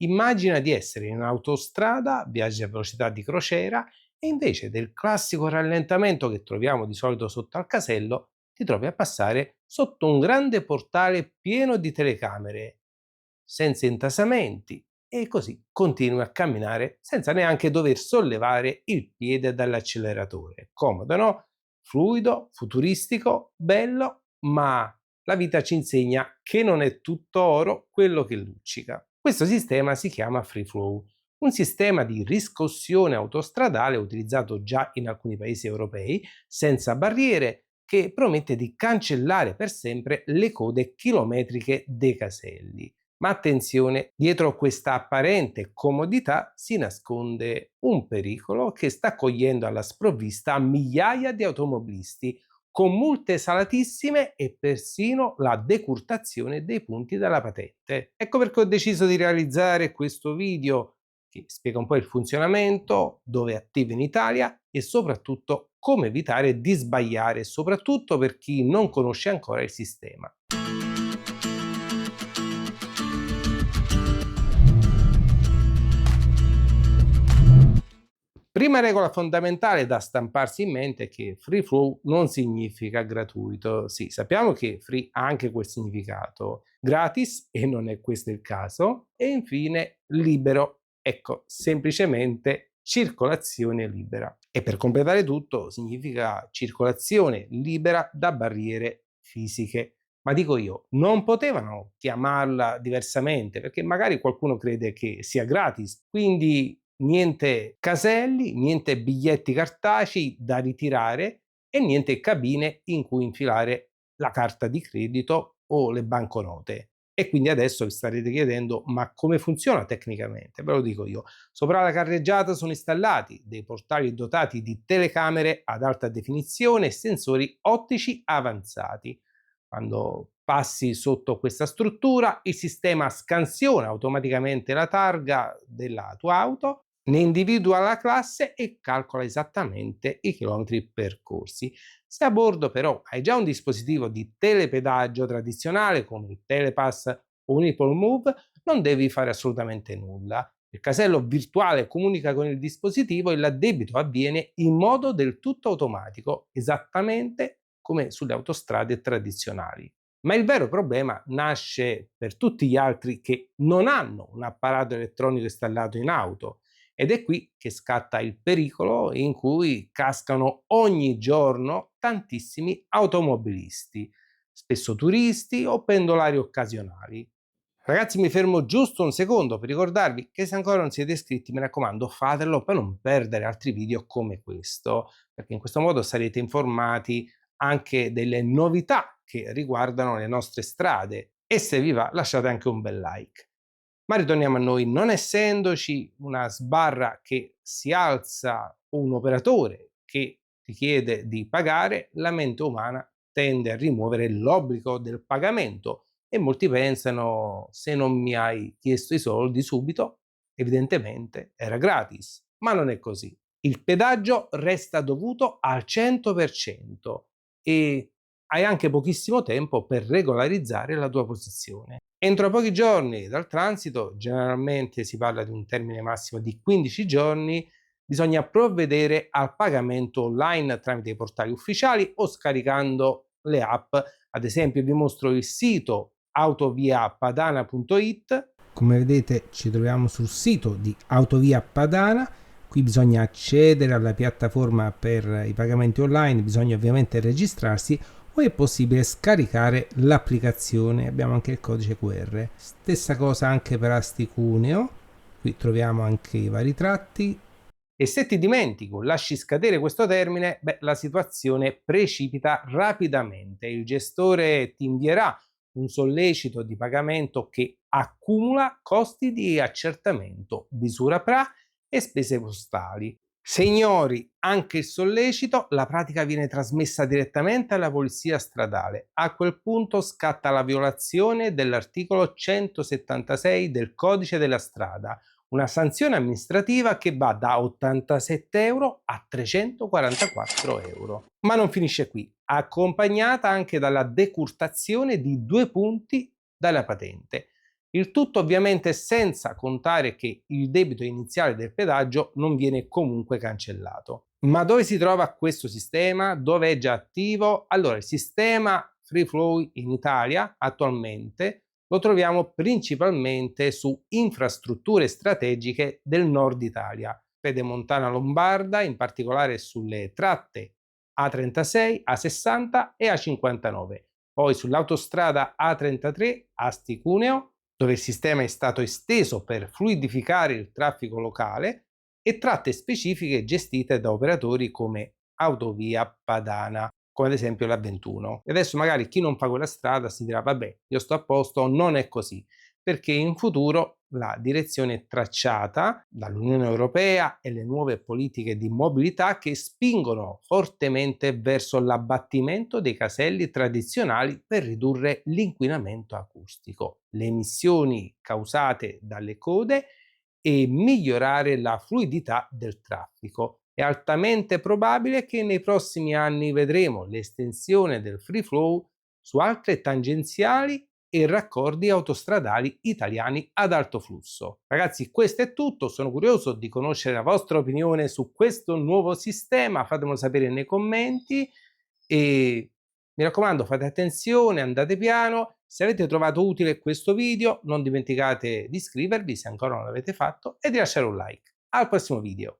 Immagina di essere in autostrada, viaggi a velocità di crociera e invece del classico rallentamento che troviamo di solito sotto al casello, ti trovi a passare sotto un grande portale pieno di telecamere, senza intasamenti, e così continui a camminare senza neanche dover sollevare il piede dall'acceleratore. Comodo, no? Fluido, futuristico, bello, ma la vita ci insegna che non è tutto oro quello che luccica. Questo sistema si chiama Free Flow, un sistema di riscossione autostradale utilizzato già in alcuni paesi europei, senza barriere, che promette di cancellare per sempre le code chilometriche dei caselli. Ma attenzione, dietro questa apparente comodità si nasconde un pericolo che sta cogliendo alla sprovvista migliaia di automobilisti, con multe salatissime e persino la decurtazione dei punti della patente. Ecco perché ho deciso di realizzare questo video che spiega un po' il funzionamento, dove è attivo in Italia e soprattutto come evitare di sbagliare, soprattutto per chi non conosce ancora il sistema. Prima regola fondamentale da stamparsi in mente è che free flow non significa gratuito. Sì, sappiamo che free ha anche quel significato, gratis, e non è questo il caso, e infine libero, ecco, semplicemente circolazione libera. E per completare tutto significa circolazione libera da barriere fisiche. Ma dico io, non potevano chiamarla diversamente, perché magari qualcuno crede che sia gratis, quindi niente caselli, niente biglietti cartacei da ritirare e niente cabine in cui infilare la carta di credito o le banconote. E quindi adesso vi starete chiedendo: ma come funziona tecnicamente? Ve lo dico io. Sopra la carreggiata sono installati dei portali dotati di telecamere ad alta definizione e sensori ottici avanzati. Quando passi sotto questa struttura, il sistema scansiona automaticamente la targa della tua auto, ne individua la classe e calcola esattamente i chilometri percorsi. Se a bordo però hai già un dispositivo di telepedaggio tradizionale come il Telepass o un Apple Move, non devi fare assolutamente nulla. Il casello virtuale comunica con il dispositivo e l'addebito avviene in modo del tutto automatico, esattamente come sulle autostrade tradizionali. Ma il vero problema nasce per tutti gli altri che non hanno un apparato elettronico installato in auto, ed è qui che scatta il pericolo in cui cascano ogni giorno tantissimi automobilisti, spesso turisti o pendolari occasionali. Ragazzi, mi fermo giusto un secondo per ricordarvi che se ancora non siete iscritti, mi raccomando, fatelo per non perdere altri video come questo, perché in questo modo sarete informati anche delle novità che riguardano le nostre strade, e se vi va lasciate anche un bel like. Ma ritorniamo a noi: non essendoci una sbarra che si alza o un operatore che ti chiede di pagare, la mente umana tende a rimuovere l'obbligo del pagamento e molti pensano: se non mi hai chiesto i soldi subito, evidentemente era gratis. Ma non è così. Il pedaggio resta dovuto al 100% e hai anche pochissimo tempo per regolarizzare la tua posizione. Entro pochi giorni dal transito, generalmente si parla di un termine massimo di 15 giorni, bisogna provvedere al pagamento online tramite i portali ufficiali o scaricando le app. Ad esempio vi mostro il sito autoviapadana.it. Come vedete ci troviamo sul sito di Autovia Padana. Qui bisogna accedere alla piattaforma per i pagamenti online, bisogna ovviamente registrarsi o è possibile scaricare l'applicazione. Abbiamo anche il codice QR. Stessa cosa anche per Asticuneo, qui troviamo anche i vari tratti. E se ti dimentico, lasci scadere questo termine, la situazione precipita rapidamente. Il gestore ti invierà un sollecito di pagamento che accumula costi di accertamento, visura PRA e spese postali. Se ignori anche il sollecito, la pratica viene trasmessa direttamente alla polizia stradale. A quel punto scatta la violazione dell'articolo 176 del codice della strada, una sanzione amministrativa che va da 87 euro a 344 euro. Ma non finisce qui, accompagnata anche dalla decurtazione di 2 punti dalla patente. Il tutto ovviamente senza contare che il debito iniziale del pedaggio non viene comunque cancellato. Ma dove si trova questo sistema? Dove è già attivo? Allora, il sistema Free Flow in Italia attualmente lo troviamo principalmente su infrastrutture strategiche del nord Italia, pedemontana lombarda, in particolare sulle tratte A36, A60 e A59. Poi sull'autostrada A33 Asti-Cuneo, dove il sistema è stato esteso per fluidificare il traffico locale, e tratte specifiche gestite da operatori come Autovia Padana, come ad esempio la 21. E adesso magari chi non fa quella strada si dirà vabbè, io sto a posto, non è così, perché in futuro la direzione è tracciata dall'Unione Europea e le nuove politiche di mobilità che spingono fortemente verso l'abbattimento dei caselli tradizionali per ridurre l'inquinamento acustico, le emissioni causate dalle code e migliorare la fluidità del traffico. È altamente probabile che nei prossimi anni vedremo l'estensione del free flow su altre tangenziali e raccordi autostradali italiani ad alto flusso. Ragazzi, questo è tutto, sono curioso di conoscere la vostra opinione su questo nuovo sistema, fatemelo sapere nei commenti e mi raccomando fate attenzione, andate piano. Se avete trovato utile questo video non dimenticate di iscrivervi se ancora non l'avete fatto e di lasciare un like. Al prossimo video!